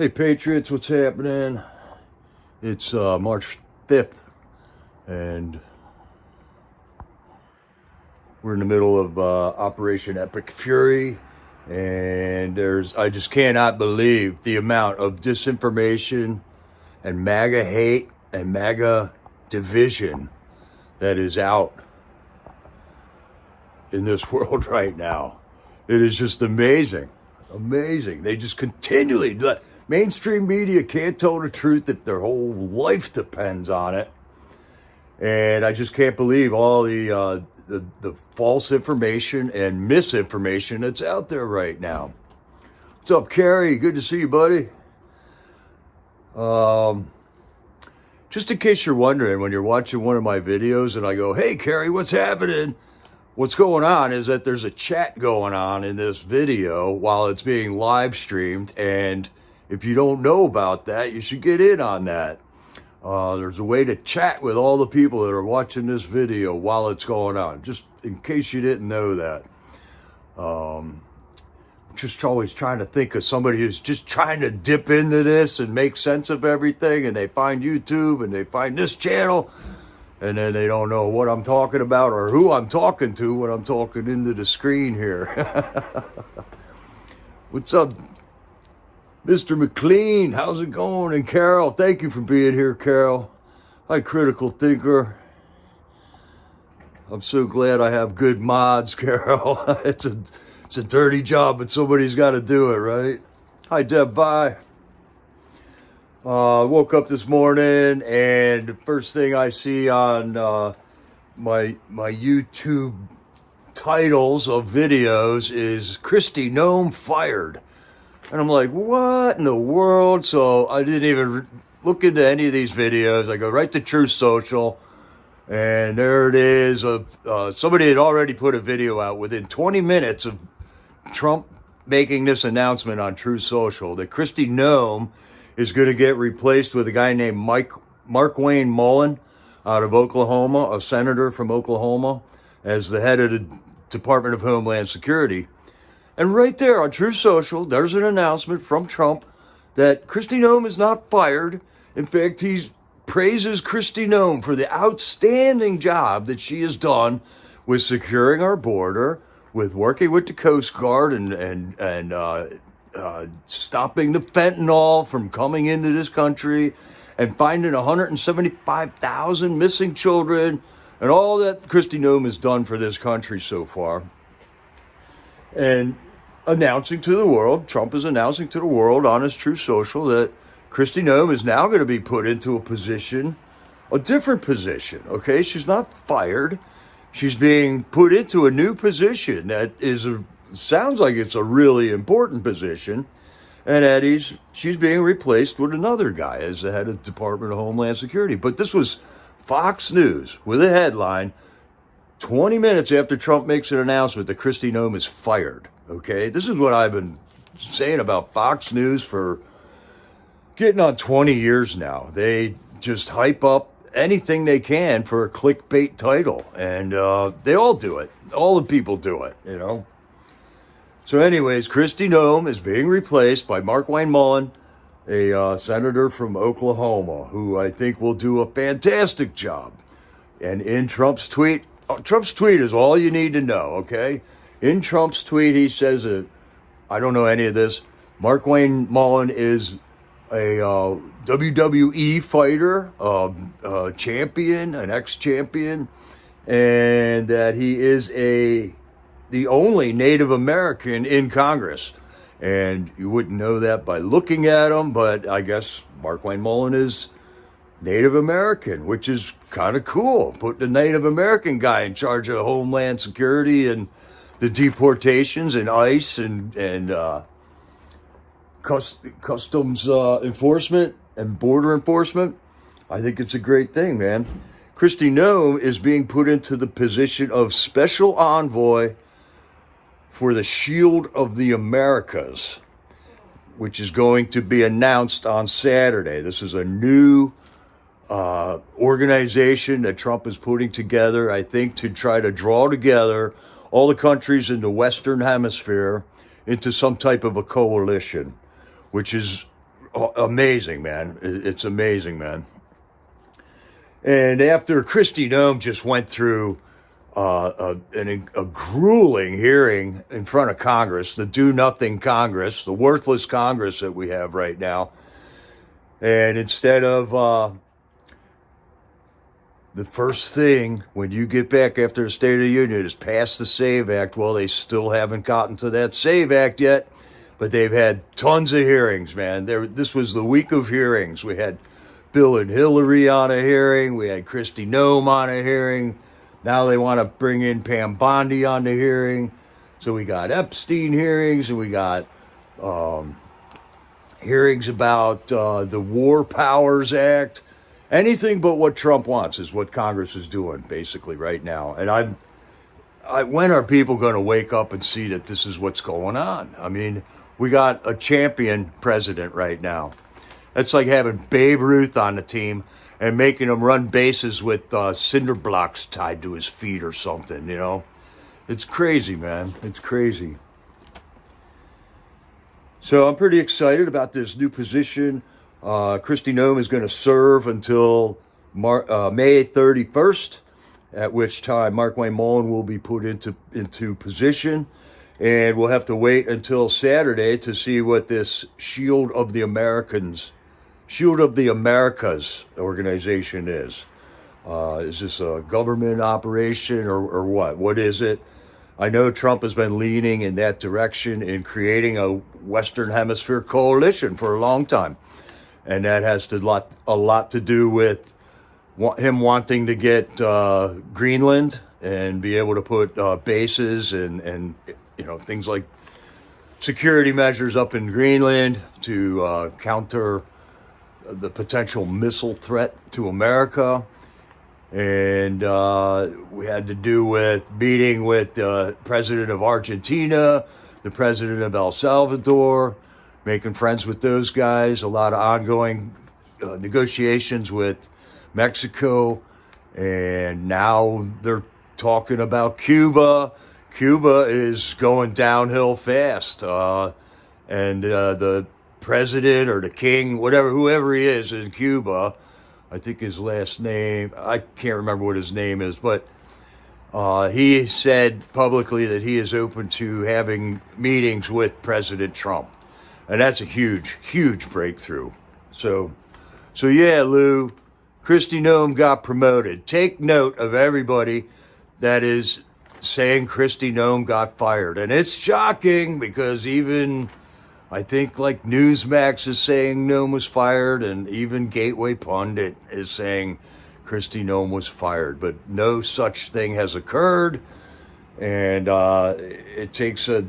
Hey Patriots, what's happening? It's March 5th, and we're in the middle of Operation Epic Fury, and I just cannot believe the amount of disinformation and MAGA hate and MAGA division that is out in this world right now. It is just amazing. They just continually, mainstream media can't tell the truth if their whole life depends on it. And I just can't believe all the false information and misinformation that's out there right now. What's up, Carrie? Good to see you, buddy. Just in case you're wondering, when you're watching one of my videos and I go, hey, Carrie, what's happening? What's going on is that there's a chat going on in this video while it's being live streamed. And if you don't know about that, you should get in on that. There's a way to chat with all the people that are watching this video while it's going on, just in case you didn't know that. Just always trying to think of somebody who's just trying to dip into this and make sense of everything, and they find YouTube and they find this channel, and then they don't know what I'm talking about or who I'm talking to when I'm talking into the screen here. What's up, Mr. McLean? How's it going? And Carol, thank you for being here, Carol. Hi, Critical Thinker. I'm so glad I have good mods, Carol. It's a dirty job, but somebody's got to do it, right? Hi, Deb. Bye. Woke up this morning, and the first thing I see on my YouTube titles of videos is Kristi Noem fired. And I'm like, what in the world? So I didn't even look into any of these videos. I go right to Truth Social, and there it is. Somebody had already put a video out within 20 minutes of Trump making this announcement on Truth Social that Kristi Noem is going to get replaced with a guy named Markwayne Mullin out of Oklahoma, a senator from Oklahoma, as the head of the Department of Homeland Security. And right there on Truth Social, there's an announcement from Trump that Kristi Noem is not fired. In fact, he praises Kristi Noem for the outstanding job that she has done with securing our border, with working with the Coast Guard and stopping the fentanyl from coming into this country, and finding 175,000 missing children, and all that Kristi Noem has done for this country so far. And announcing to the world, Trump is announcing to the world on his Truth Social that Kristi Noem is now going to be put into a position, a different position, okay? She's not fired. She's being put into a new position that sounds like it's a really important position, and that she's being replaced with another guy as the head of the Department of Homeland Security. But this was Fox News with a headline 20 minutes after Trump makes an announcement that Kristi Noem is fired, okay? This is what I've been saying about Fox News for getting on 20 years now. They just hype up anything they can for a clickbait title, and they all do it. All the people do it, you know? So anyways, Kristi Noem is being replaced by Markwayne Mullin, a senator from Oklahoma, who I think will do a fantastic job. And in Trump's tweet is all you need to know, okay? In Trump's tweet, he says, I don't know any of this, Markwayne Mullin is a WWE fighter, a champion, an ex-champion, and that he is the only Native American in Congress. And you wouldn't know that by looking at him, but I guess Markwayne Mullin is Native American, which is kind of cool. Putting a Native American guy in charge of Homeland Security and the deportations and ICE and customs enforcement and border enforcement. I think it's a great thing, man. Kristi Noem is being put into the position of special envoy for the Shield of the Americas, which is going to be announced on Saturday. This is a new organization that Trump is putting together, I think, to try to draw together all the countries in the Western Hemisphere into some type of a coalition, which is amazing, man. It's amazing, man. And after Kristi Noem just went through a grueling hearing in front of Congress, the do-nothing Congress, the worthless Congress that we have right now, and instead of the first thing when you get back after the State of the Union is pass the SAVE Act, well, they still haven't gotten to that SAVE Act yet, but they've had tons of hearings, man. This was the week of hearings. We had Bill and Hillary on a hearing. We had Kristi Noem on a hearing. Now they want to bring in Pam Bondi on the hearing. So we got Epstein hearings, and we got hearings about the War Powers Act. Anything but what Trump wants is what Congress is doing basically right now. And when are people going to wake up and see that this is what's going on? I mean, we got a champion president right now. That's like having Babe Ruth on the team and making him run bases with cinder blocks tied to his feet or something, you know? It's crazy, man. It's crazy. So I'm pretty excited about this new position. Kristi Noem is going to serve until May 31st, at which time Markwayne Mullin will be put into position. And we'll have to wait until Saturday to see what this Shield of the Americas organization is. Is this a government operation or what? What is it? I know Trump has been leaning in that direction in creating a Western Hemisphere coalition for a long time. And that has a lot to do with him wanting to get Greenland and be able to put bases and you know, things like security measures up in Greenland to counter the potential missile threat to America. And we had to do with meeting with the president of Argentina, the president of El Salvador, making friends with those guys, a lot of ongoing negotiations with Mexico. And now they're talking about Cuba. Cuba is going downhill fast. And the president or the king, whoever he is in Cuba, I think his last name, I can't remember what his name is, but he said publicly that he is open to having meetings with President Trump. And that's a huge, huge breakthrough. So yeah, Lou, Kristi Noem got promoted. Take note of everybody that is saying Kristi Noem got fired. And it's shocking because even, I think, like Newsmax is saying Noem was fired, and even Gateway Pundit is saying Kristi Noem was fired. But no such thing has occurred. And it takes a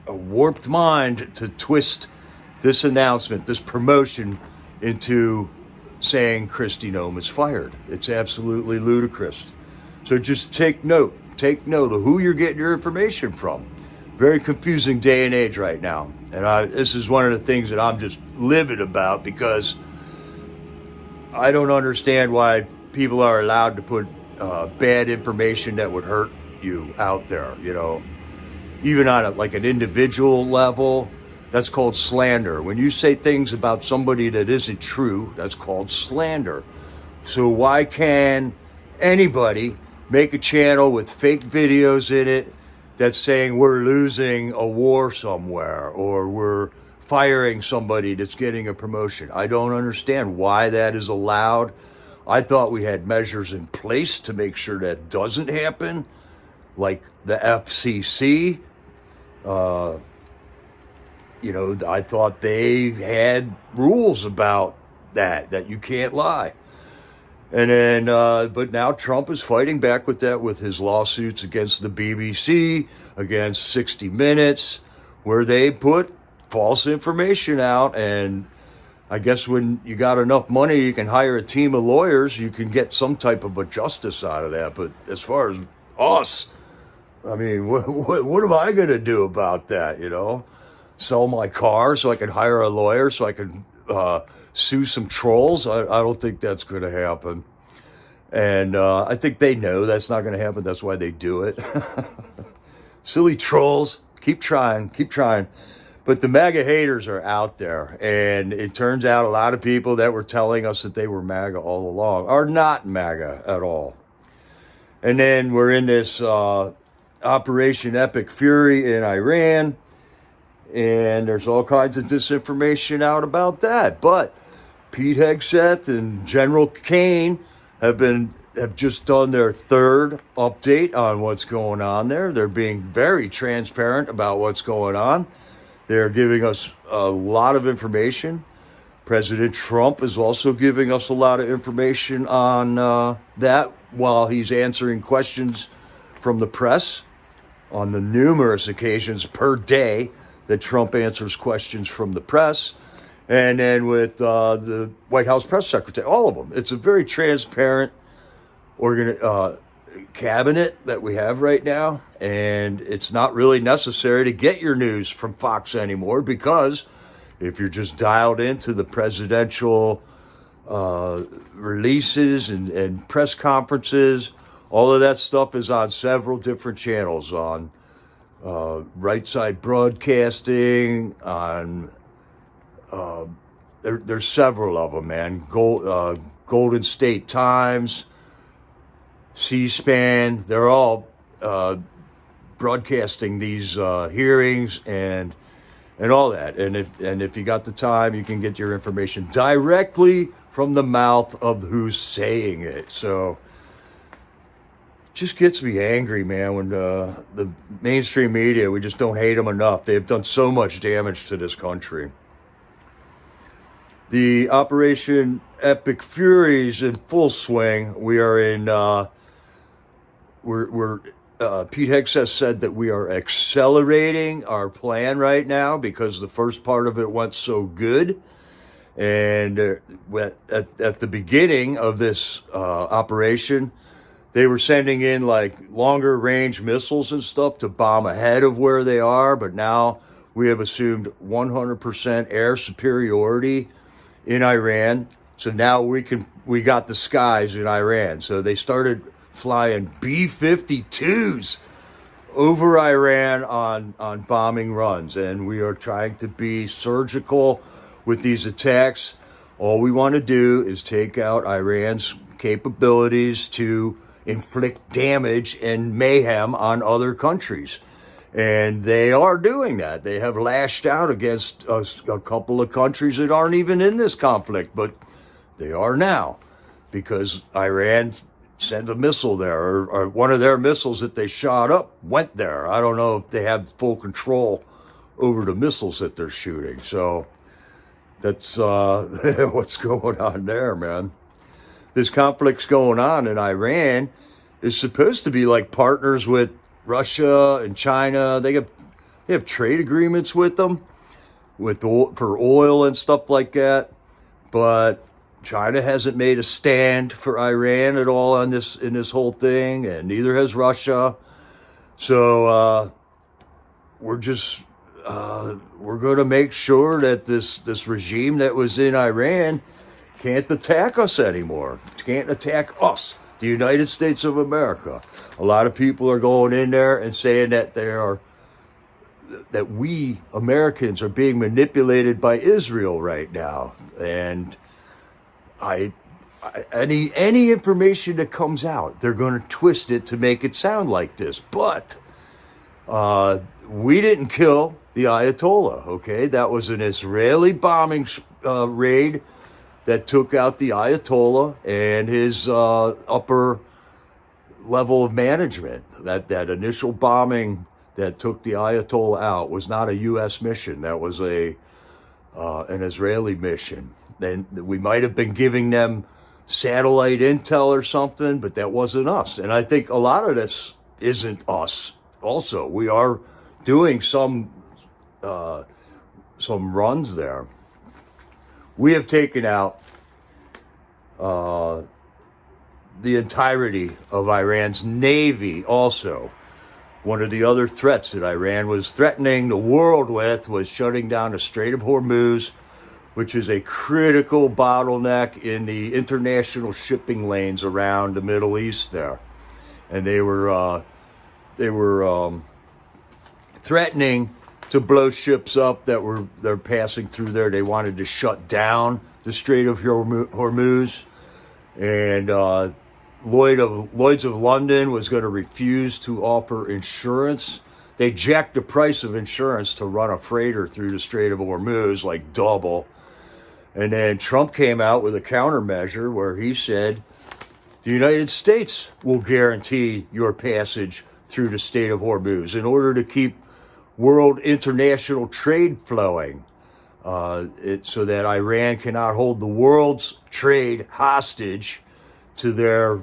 warped mind to twist this announcement, this promotion, into saying Kristi Noem is fired. It's absolutely ludicrous. So just take note of who you're getting your information from. Very confusing day and age right now. And this is one of the things that I'm just livid about, because I don't understand why people are allowed to put bad information that would hurt you out there, you know. Even on an individual level, that's called slander. When you say things about somebody that isn't true, that's called slander. So why can anybody make a channel with fake videos in it that's saying we're losing a war somewhere or we're firing somebody that's getting a promotion? I don't understand why that is allowed. I thought we had measures in place to make sure that doesn't happen, like the FCC. You know, I thought they had rules about that you can't lie. And then, but now Trump is fighting back with that with his lawsuits against the BBC, against 60 Minutes, where they put false information out. And I guess when you got enough money, you can hire a team of lawyers, you can get some type of a justice out of that. But as far as us, I mean, what am I going to do about that, you know? Sell my car so I can hire a lawyer so I can sue some trolls? I don't think that's going to happen. And I think they know that's not going to happen. That's why they do it. Silly trolls. Keep trying. But But the MAGA haters are out there, and it turns out a lot of people that were telling us that they were MAGA all along are not MAGA at all. And then we're in this Operation Epic Fury in Iran, and there's all kinds of disinformation out about that. But Pete Hegseth and General Kane have just done their third update on what's going on there. They're being very transparent about what's going on. They're giving us a lot of information. President Trump is also giving us a lot of information on that while he's answering questions from the press on the numerous occasions per day that Trump answers questions from the press. And then with the White House press secretary, all of them. It's a very transparent cabinet that we have right now, and it's not really necessary to get your news from Fox anymore, because if you're just dialed into the presidential releases and press conferences, all of that stuff is on several different channels, on Right Side Broadcasting, on there's several of them, man. Golden State Times, C-SPAN, they're all broadcasting these hearings and all that. And if you got the time, you can get your information directly from the mouth of who's saying it. So just gets me angry, man, when the mainstream media, we just don't hate them enough. They've done so much damage to this country. The Operation Epic Fury is in full swing. We are in, Pete Hegseth said that we are accelerating our plan right now because the first part of it went so good. And at the beginning of this operation, they were sending in like longer range missiles and stuff to bomb ahead of where they are. But now we have assumed 100% air superiority in Iran. So now we got the skies in Iran. So they started flying B-52s over Iran on bombing runs. And we are trying to be surgical with these attacks. All we want to do is take out Iran's capabilities to inflict damage and mayhem on other countries. And they are doing that. They have lashed out against a couple of countries that aren't even in this conflict, but they are now, because Iran sent a missile there, or one of their missiles that they shot up went there. I don't know if they have full control over the missiles that they're shooting. So that's what's going on there, man. This conflict's going on in Iran is supposed to be like partners with Russia and China. They have trade agreements with them for oil and stuff like that. But China hasn't made a stand for Iran at all in this whole thing, and neither has Russia. So we're going to make sure that this regime that was in Iran can't attack us anymore. Can't attack us, the United States of America. A lot of people are going in there and saying that that we Americans are being manipulated by Israel right now. And any information that comes out, they're going to twist it to make it sound like this. But we didn't kill the Ayatollah, okay? That was an Israeli bombing raid that took out the Ayatollah and his upper level of management. That initial bombing that took the Ayatollah out was not a U.S. mission. That was an Israeli mission. Then we might have been giving them satellite intel or something, but that wasn't us. And I think a lot of this isn't us also. We are doing some runs there. We have taken out the entirety of Iran's navy also. One of the other threats that Iran was threatening the world with was shutting down the Strait of Hormuz, which is a critical bottleneck in the international shipping lanes around the Middle East there. And they were threatening to blow ships up they're passing through there. They wanted to shut down the Strait of Hormuz, and Lloyd's of London was going to refuse to offer insurance. They jacked the price of insurance to run a freighter through the Strait of Hormuz, like double. And then Trump came out with a countermeasure where he said, the United States will guarantee your passage through the Strait of Hormuz in order to keep world international trade flowing, so that Iran cannot hold the world's trade hostage to their,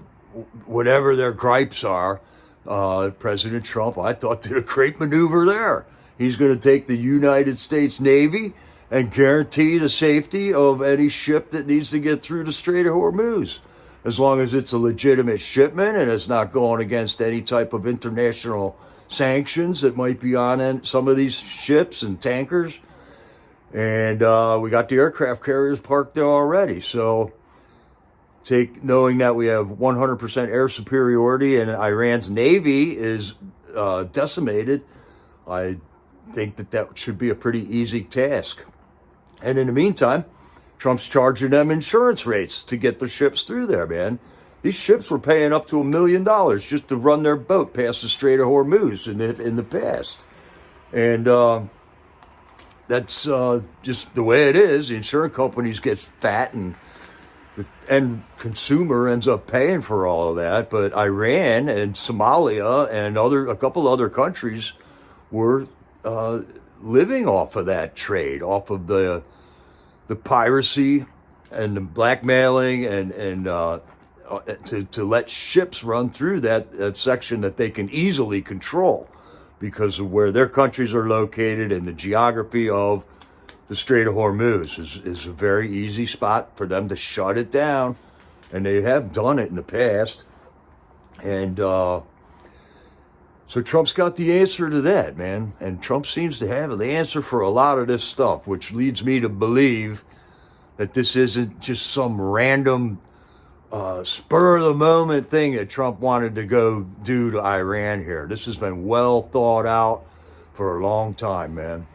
whatever their gripes are. President Trump, I thought, did a great maneuver there. He's going to take the United States Navy and guarantee the safety of any ship that needs to get through the Strait of Hormuz, as long as it's a legitimate shipment and it's not going against any type of international sanctions that might be on some of these ships and tankers. And we got the aircraft carriers parked there already. So knowing that we have 100% air superiority and Iran's Navy is decimated, I think that should be a pretty easy task. And in the meantime, Trump's charging them insurance rates to get the ships through there, man. These ships were paying up to $1 million just to run their boat past the Strait of Hormuz in the past. And that's just the way it is. The insurance companies get fat, and consumer ends up paying for all of that. But Iran and Somalia and a couple other countries were living off of that trade, off of the piracy and the blackmailing and to let ships run through that section that they can easily control because of where their countries are located, and the geography of the Strait of Hormuz is a very easy spot for them to shut it down, and they have done it in the past. And so Trump's got the answer to that, man. And Trump seems to have the answer for a lot of this stuff, which leads me to believe that this isn't just some random spur-of-the-moment thing that Trump wanted to go do to Iran here. This has been well thought out for a long time, man.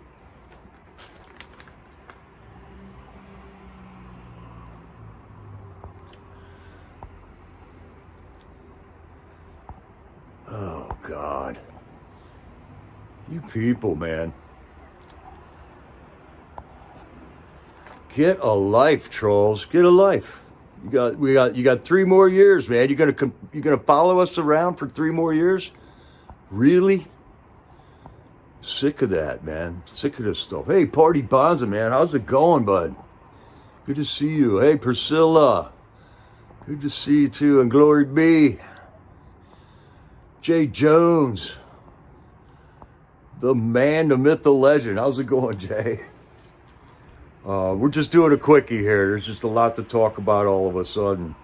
Oh, God. You people, man. Get a life, trolls. Get a life. You got 3 more years, man. You gonna follow us around for 3 more years? Really? Sick of that, man. Sick of this stuff. Hey, Party Bonza, man. How's it going, bud? Good to see you. Hey, Priscilla. Good to see you too. And Glory be. Jay Jones. The man, the myth, the legend. How's it going, Jay? We're just doing a quickie here. There's just a lot to talk about all of a sudden.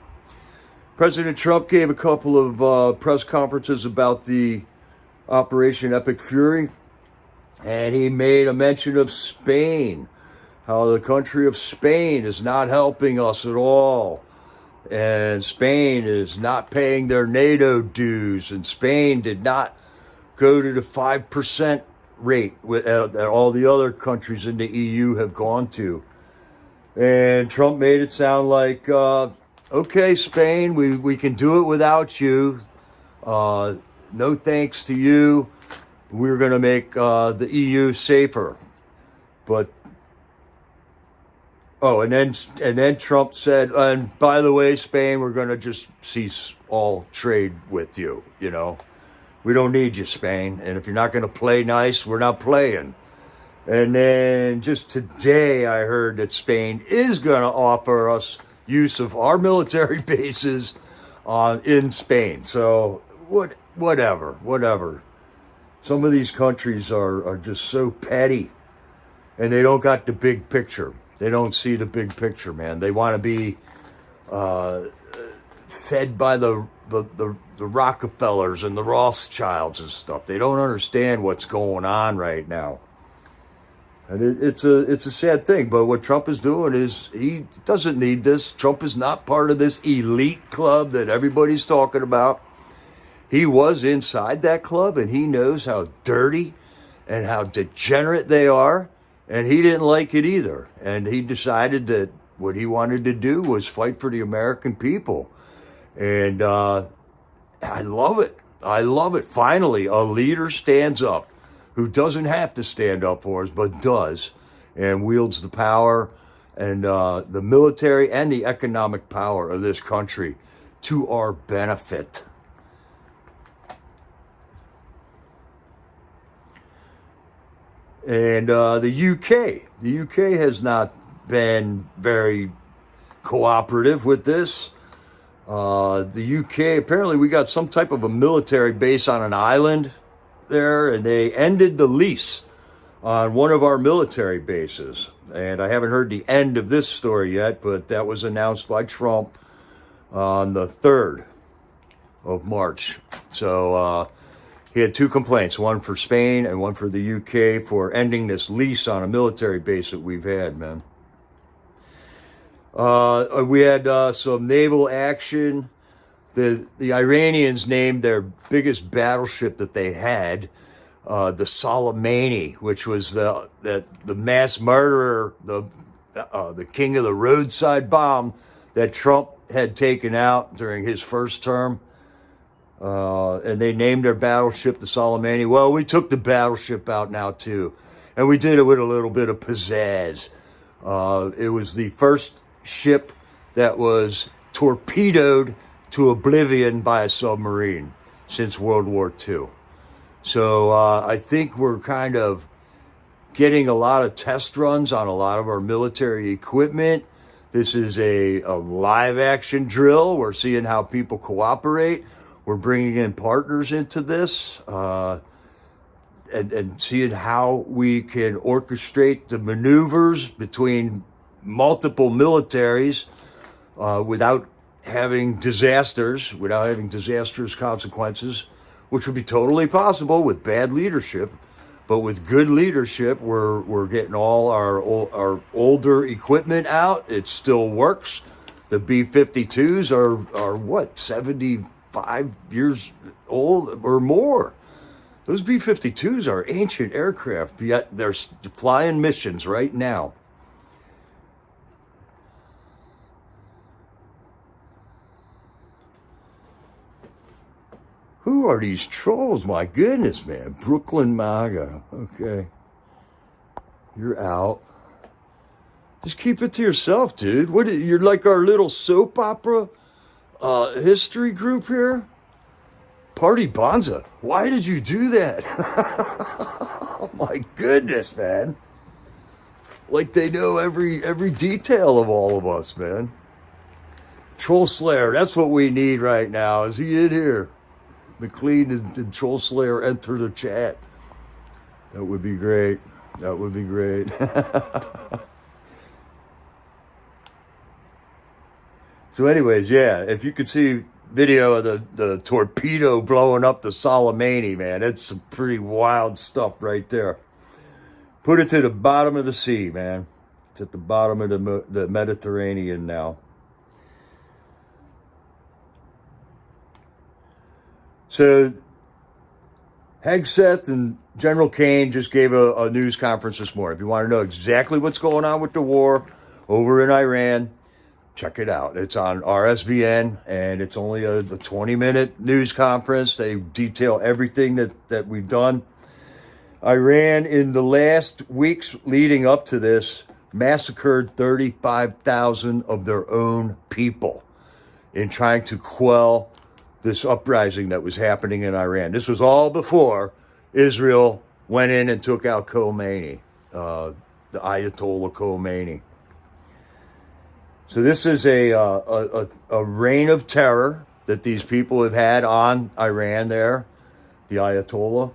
President Trump gave a couple of press conferences about the Operation Epic Fury, and he made a mention of Spain, how the country of Spain is not helping us at all, and Spain is not paying their NATO dues, and Spain did not go to the 5% rate that all the other countries in the EU have gone to. And Trump made it sound like, okay, Spain, we can do it without you. No thanks to you. We're going to make the EU safer. But, and then Trump said, and by the way, Spain, we're going to just cease all trade with you, you know. We don't need you, Spain. And if you're not going to play nice, we're not playing. And then just today, I heard that Spain is going to offer us use of our military bases in Spain. So whatever. Some of these countries are just so petty, and they don't got the big picture. They don't see the big picture, man. They want to be fed by the Rockefellers and the Rothschilds and stuff. They don't understand what's going on right now. And it's a sad thing. But what Trump is doing is he doesn't need this. Trump is not part of this elite club that everybody's talking about. He was inside that club, and he knows how dirty and how degenerate they are. And he didn't like it either. And he decided that what he wanted to do was fight for the American people. And I love it. I love it. Finally, a leader stands up who doesn't have to stand up for us, but does, and wields the power and the military and the economic power of this country to our benefit. And the UK has not been very cooperative with this. The UK, apparently we got some type of a military base on an island there, and they ended the lease on one of our military bases. And I haven't heard the end of this story yet, but that was announced by Trump on the 3rd of March. So he had 2 complaints, one for Spain and one for the UK for ending this lease on a military base that we've had, man. We had some naval action. The Iranians named their biggest battleship that they had the Soleimani, which was the mass murderer, the king of the roadside bomb that Trump had taken out during his first term. And they named their battleship the Soleimani. Well, we took the battleship out now too, and we did it with a little bit of pizzazz. It was the first ship that was torpedoed to oblivion by a submarine since World War II. So I think we're kind of getting a lot of test runs on a lot of our military equipment. This is a live action drill. We're seeing how people cooperate. We're bringing in partners into this and seeing how we can orchestrate the maneuvers between multiple militaries without having disasters, without having disastrous consequences, which would be totally possible with bad leadership. But with good leadership, we're getting all our older equipment out. It still works. The B-52s are what, 75 years old or more? Those B-52s are ancient aircraft, yet they're flying missions right now. Who are these trolls? My goodness, man. Brooklyn Maga. Okay. You're out. Just keep it to yourself, dude. You're like our little soap opera history group here? Party Bonza. Why did you do that? Oh my goodness, man. Like they know every detail of all of us, man. Troll Slayer, that's what we need right now. Is he in here? McLean and Troll Slayer enter the chat. That would be great. That would be great. So anyways, yeah, if you could see video of the torpedo blowing up the Soleimani, man, it's some pretty wild stuff right there. Put it to the bottom of the sea, man. It's at the bottom of the Mediterranean now. So Hegseth and General Kane just gave a news conference this morning. If you want to know exactly what's going on with the war over in Iran, check it out. It's on RSVN, and it's only a 20-minute news conference. They detail everything that we've done. Iran, in the last weeks leading up to this, massacred 35,000 of their own people in trying to quell this uprising that was happening in Iran. This was all before Israel went in and took out Khomeini, the Ayatollah Khomeini. So this is a reign of terror that these people have had on Iran there, the Ayatollah.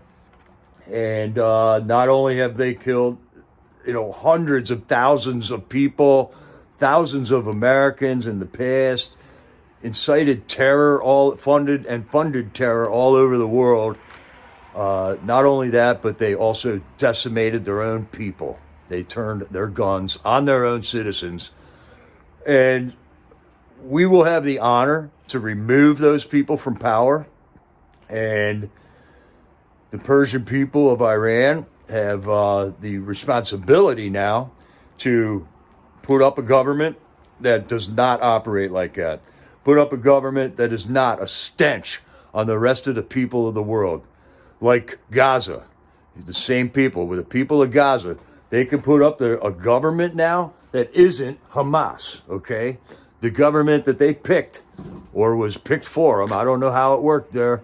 And not only have they killed, hundreds of thousands of people, thousands of Americans in the past, incited terror, funded terror all over the world. Not only that, but they also decimated their own people. They turned their guns on their own citizens. And we will have the honor to remove those people from power. And the Persian people of Iran have the responsibility now to put up a government that does not operate like that. Put up a government that is not a stench on the rest of the people of the world. Like Gaza, the same people, with the people of Gaza, they can put up a government now that isn't Hamas, okay? The government that they picked, or was picked for them, I don't know how it worked there,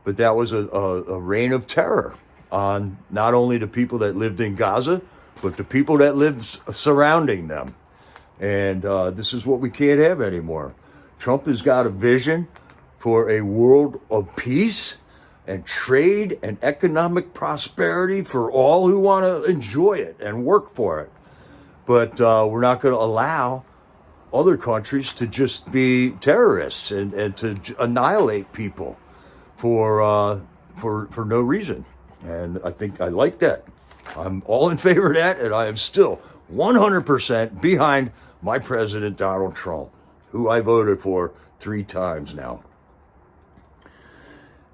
but that was a reign of terror on not only the people that lived in Gaza, but the people that lived surrounding them. And this is what we can't have anymore. Trump has got a vision for a world of peace and trade and economic prosperity for all who want to enjoy it and work for it. But we're not going to allow other countries to just be terrorists and to annihilate people for no reason. And I think I like that. I'm all in favor of that, and I am still 100% behind my president, Donald Trump, who I voted for 3 times now.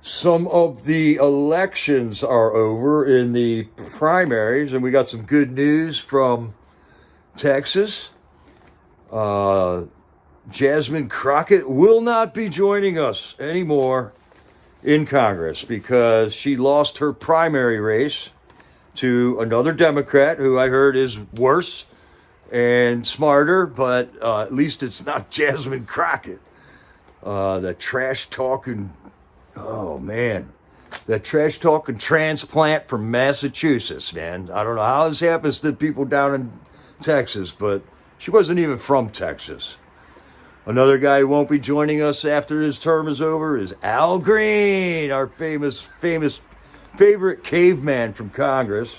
Some of the elections are over in the primaries, and we got some good news from Texas. Jasmine Crockett will not be joining us anymore in Congress because she lost her primary race to another Democrat who I heard is worse and smarter, but at least it's not Jasmine Crockett. The trash talking, oh man, that trash talking transplant from Massachusetts, man. I don't know how this happens to people down in Texas, but she wasn't even from Texas. Another guy who won't be joining us after his term is over is Al Green, our famous favorite caveman from Congress.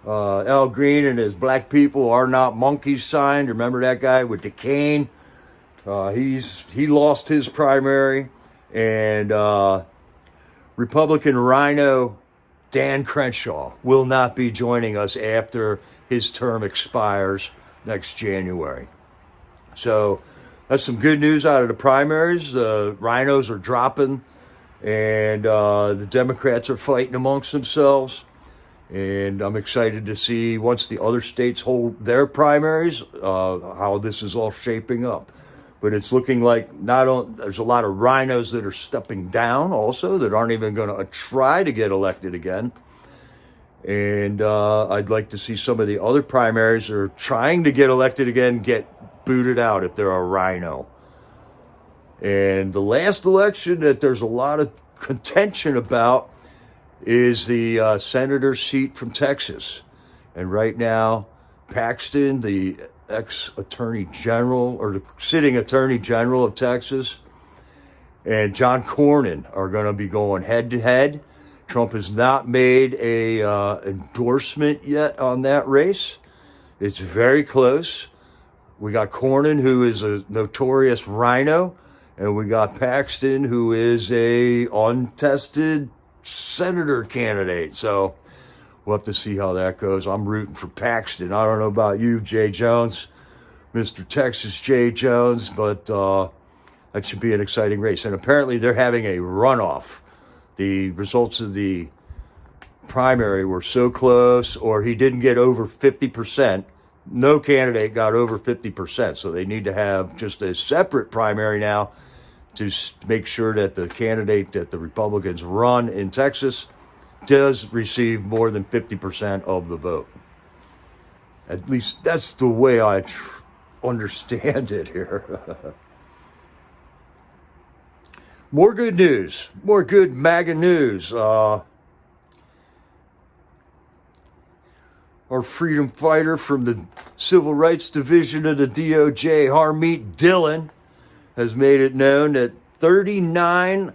Al Green and his Black People Are Not Monkeys sign. Remember that guy with the cane? He lost his primary, and Republican Rhino Dan Crenshaw will not be joining us after his term expires next January. So that's some good news out of the primaries. The rhinos are dropping, and the Democrats are fighting amongst themselves. And I'm excited to see, once the other states hold their primaries, how this is all shaping up. But it's looking like there's a lot of rhinos that are stepping down also, that aren't even going to try to get elected again. And I'd like to see some of the other primaries that are trying to get elected again get booted out if they're a rhino. And the last election that there's a lot of contention about is the senator seat from Texas. And right now, Paxton, the ex-attorney general, or the sitting attorney general of Texas, and John Cornyn are going to be going head-to-head. Trump has not made a endorsement yet on that race. It's very close. We got Cornyn, who is a notorious rhino, and we got Paxton, who is a untested senator candidate. So we'll have to see how that goes. I'm rooting for Paxton. I don't know about you, Jay Jones, Mr. Texas Jay Jones, but that should be an exciting race. And apparently they're having a runoff. The results of the primary were so close, or he didn't get over 50%. No candidate got over 50%, so they need to have just a separate primary now to make sure that the candidate that the Republicans run in Texas does receive more than 50% of the vote. At least that's the way I understand it here. More good news, more good MAGA news. Our freedom fighter from the Civil Rights Division of the DOJ, Harmeet Dillon, has made it known that 39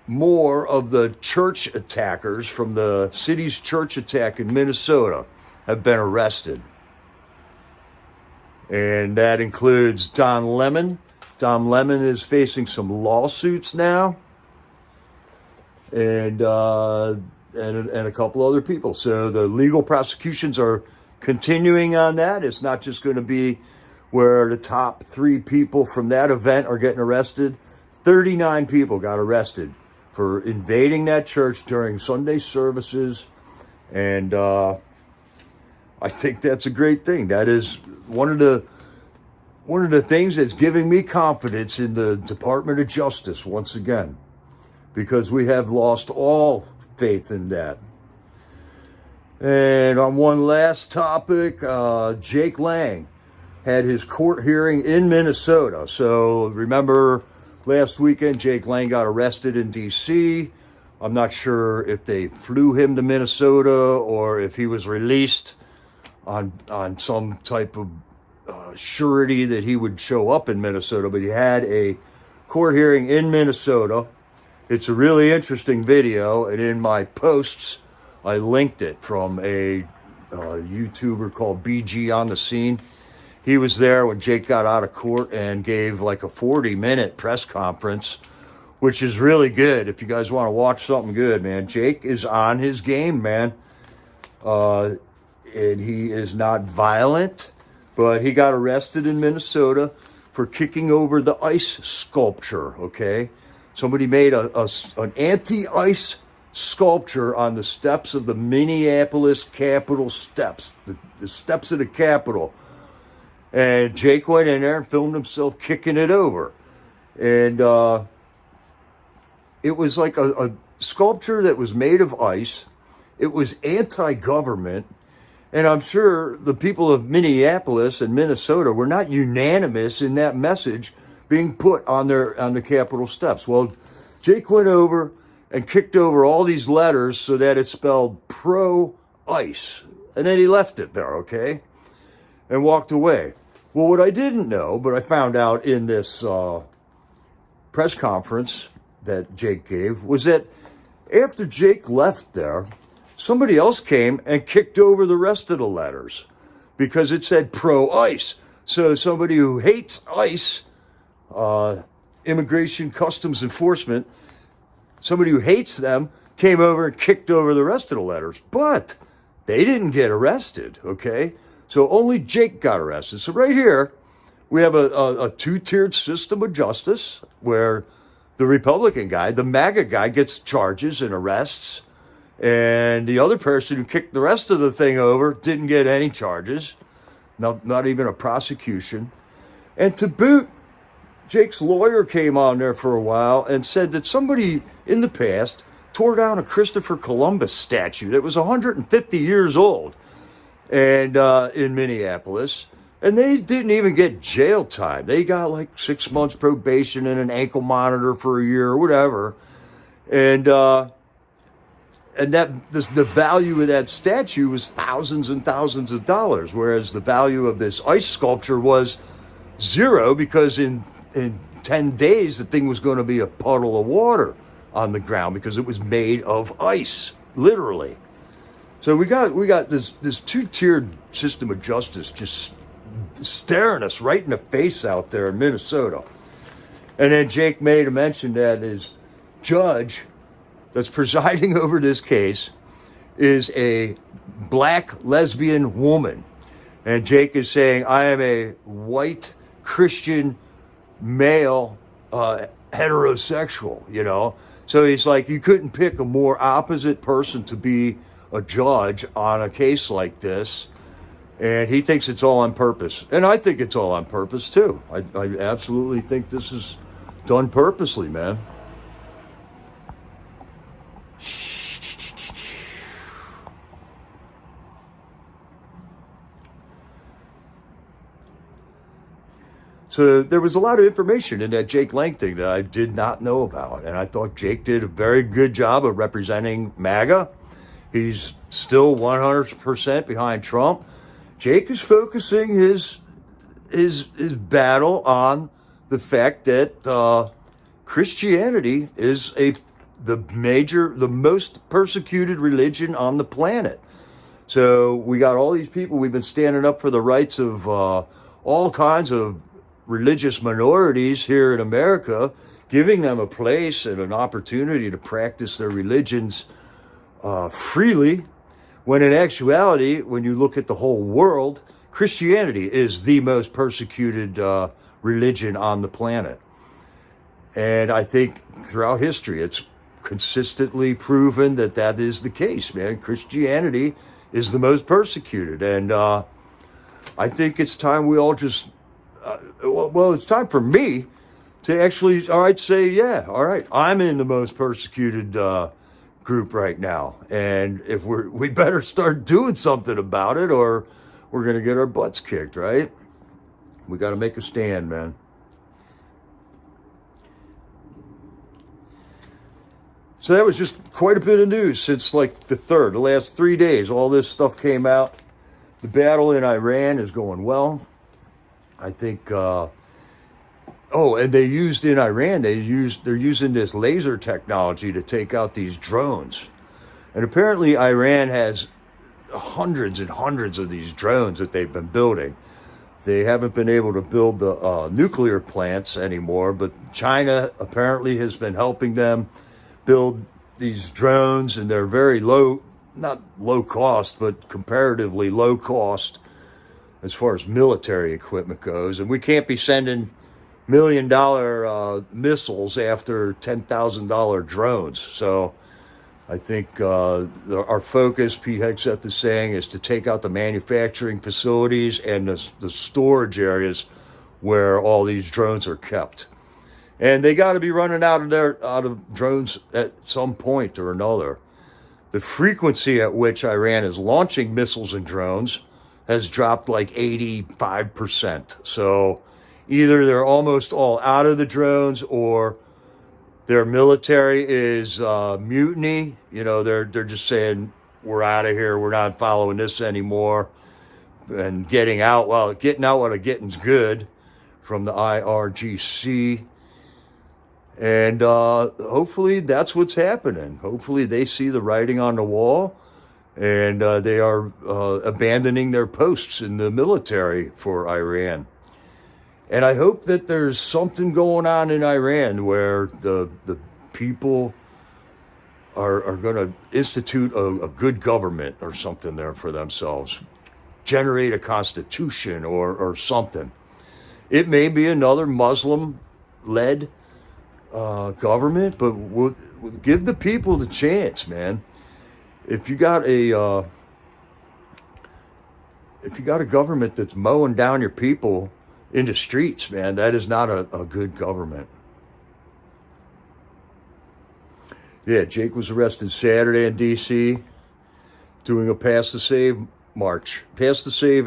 more of the church attackers from the city's church attack in Minnesota have been arrested. And that includes Don Lemon. Don Lemon is facing some lawsuits now. And a couple other people. So the legal prosecutions are continuing on that. It's not just going to be where the top 3 people from that event are getting arrested. 39 people got arrested for invading that church during Sunday services And I think that's a great thing. That is one of the things that's giving me confidence in the Department of Justice once again, because we have lost all faith in that. And on one last topic, Jake Lang had his court hearing in Minnesota. So remember last weekend, Jake Lang got arrested in D.C. I'm not sure if they flew him to Minnesota or if he was released on some type of surety that he would show up in Minnesota, but he had a court hearing in Minnesota. It's a really interesting video, and in my posts, I linked it from a YouTuber called BG on the Scene. He was there when Jake got out of court and gave like a 40-minute press conference, which is really good. If you guys want to watch something good, man, Jake is on his game, man. And he is not violent, but he got arrested in Minnesota for kicking over the ice sculpture, okay? Somebody made an anti-ice sculpture on the steps of the Minneapolis Capitol steps, the steps of the Capitol. And Jake went in there and filmed himself kicking it over. And it was like a sculpture that was made of ice. It was anti-government. And I'm sure the people of Minneapolis and Minnesota were not unanimous in that message being put on the Capitol steps. Well, Jake went over and kicked over all these letters so that it spelled pro-ice. And then he left it there, okay? And walked away. Well, what I didn't know, but I found out in this press conference that Jake gave, was that after Jake left there, somebody else came and kicked over the rest of the letters because it said pro-ICE. So somebody who hates ICE, Immigration Customs Enforcement, somebody who hates them came over and kicked over the rest of the letters. But they didn't get arrested, okay? So only Jake got arrested. So right here, we have a two-tiered system of justice where the Republican guy, the Maga guy, gets charges and arrests. And the other person who kicked the rest of the thing over didn't get any charges, not even a prosecution. And to boot, Jake's lawyer came on there for a while and said that somebody in the past tore down a Christopher Columbus statue that was 150 years old and in Minneapolis. And they didn't even get jail time. They got like 6 months probation and an ankle monitor for a year or whatever. And that the value of that statue was thousands and thousands of dollars, whereas the value of this ice sculpture was zero because in 10 days the thing was going to be a puddle of water on the ground because it was made of ice, literally. So we got this two-tiered system of justice just staring us right in the face out there in Minnesota. And then Jake made a mention that his judge that's presiding over this case is a black lesbian woman. And Jake is saying, I am a white Christian male heterosexual, you know? So he's like, you couldn't pick a more opposite person to be a judge on a case like this. And he thinks it's all on purpose. And I think it's all on purpose, too. I absolutely think this is done purposely, man. So there was a lot of information in that Jake Lang thing that I did not know about. And I thought Jake did a very good job of representing MAGA. He's still 100% behind Trump. Jake is focusing his battle on the fact that Christianity is the most persecuted religion on the planet. So we got all these people. We've been standing up for the rights of all kinds of religious minorities here in America, giving them a place and an opportunity to practice their religions freely, when in actuality, when you look at the whole world, Christianity is the most persecuted religion on the planet. And I think throughout history, it's consistently proven that that is the case, man. Christianity is the most persecuted. And I think it's time we all just, well, it's time for me to actually, all right, say, yeah, all right, I'm in the most persecuted group right now. And if we better start doing something about it, or we're going to get our butts kicked, right? We got to make a stand, man. So that was just quite a bit of news since like the last 3 days. All this stuff came out. The battle in Iran is going well. I think, and they used in Iran, they're using this laser technology to take out these drones. And apparently Iran has hundreds and hundreds of these drones that they've been building. They haven't been able to build the nuclear plants anymore, but China apparently has been helping them build these drones, and they're very not low cost, but comparatively low cost as far as military equipment goes. And we can't be sending $1 million missiles after $10,000 drones. So I think our focus, Pete Hegseth is saying, is to take out the manufacturing facilities and the storage areas where all these drones are kept. And they got to be running out of drones at some point or another. The frequency at which Iran is launching missiles and drones has dropped like 85%. So either they're almost all out of the drones, or their military is mutiny. You know, they're just saying, we're out of here. We're not following this anymore. And getting out while getting's good from the IRGC. And hopefully that's what's happening. Hopefully they see the writing on the wall, and they are abandoning their posts in the military for Iran. And I hope that there's something going on in Iran where the people are going to institute a good government or something there for themselves, generate a constitution or something. It may be another Muslim-led government, but we'll give the people the chance, man. If you got a government that's mowing down your people in the streets, man, that is not a good government. Yeah, Jake was arrested Saturday in D.C. doing a Pass the Save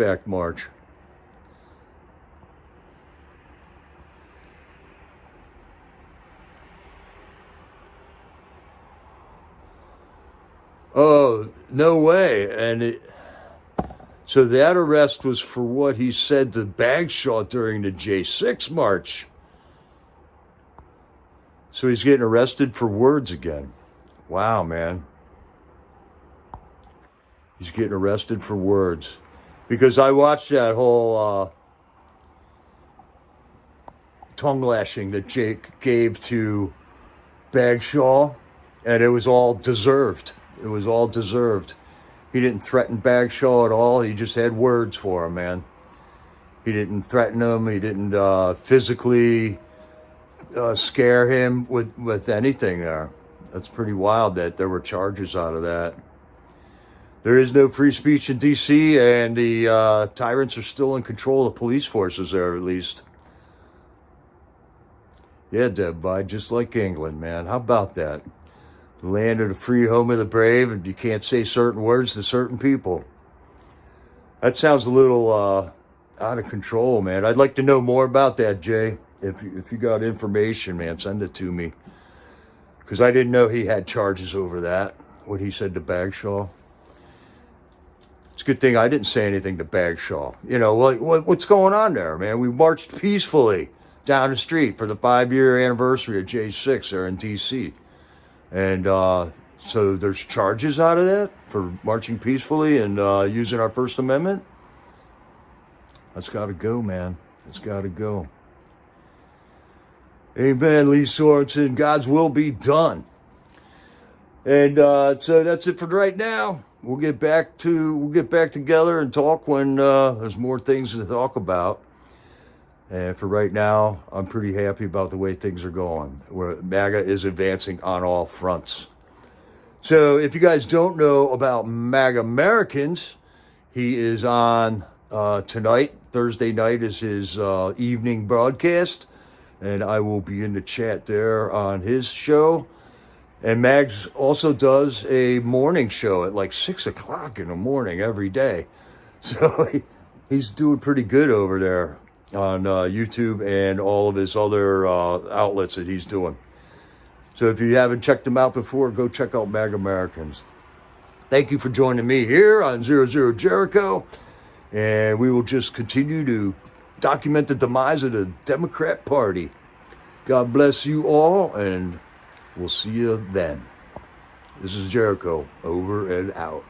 Act march. Oh, no way. And so that arrest was for what he said to Bagshaw during the J6 march. So he's getting arrested for words again. Wow, man. He's getting arrested for words. Because I watched that whole tongue lashing that Jake gave to Bagshaw, and it was all deserved. It was all deserved. He didn't threaten Bagshaw at all. He just had words for him, man. He didn't threaten him. He didn't physically scare him with anything there. That's pretty wild that there were charges out of that. There is no free speech in D.C., and the tyrants are still in control of the police forces there, at least. Yeah, Deb, just like England, man. How about that? The land of the free, home of the brave, and you can't say certain words to certain people. That sounds a little out of control, man. I'd like to know more about that, Jay. If you got information, man, send it to me. Because I didn't know he had charges over that, what he said to Bagshaw. It's a good thing I didn't say anything to Bagshaw. You know, what's going on there, man? We marched peacefully down the street for the 5-year anniversary of J6 there in D.C., and so there's charges out of that for marching peacefully and using our First Amendment. That's got to go, man. It's got to go. Amen, Lee Sorensen. God's will be done. And so that's it for right now. We'll get back together and talk when there's more things to talk about. And for right now, I'm pretty happy about the way things are going. Where MAGA is advancing on all fronts. So if you guys don't know about MAGA Americans, he is on tonight. Thursday night is his evening broadcast. And I will be in the chat there on his show. And Mags also does a morning show at like 6 o'clock in the morning every day. So he's doing pretty good over there on YouTube and all of his other outlets that he's doing. So if you haven't checked them out before, go check out MAGA Americans. Thank you for joining me here on 00 Jericho. And we will just continue to document the demise of the Democrat Party. God bless you all, and we'll see you then. This is Jericho, over and out.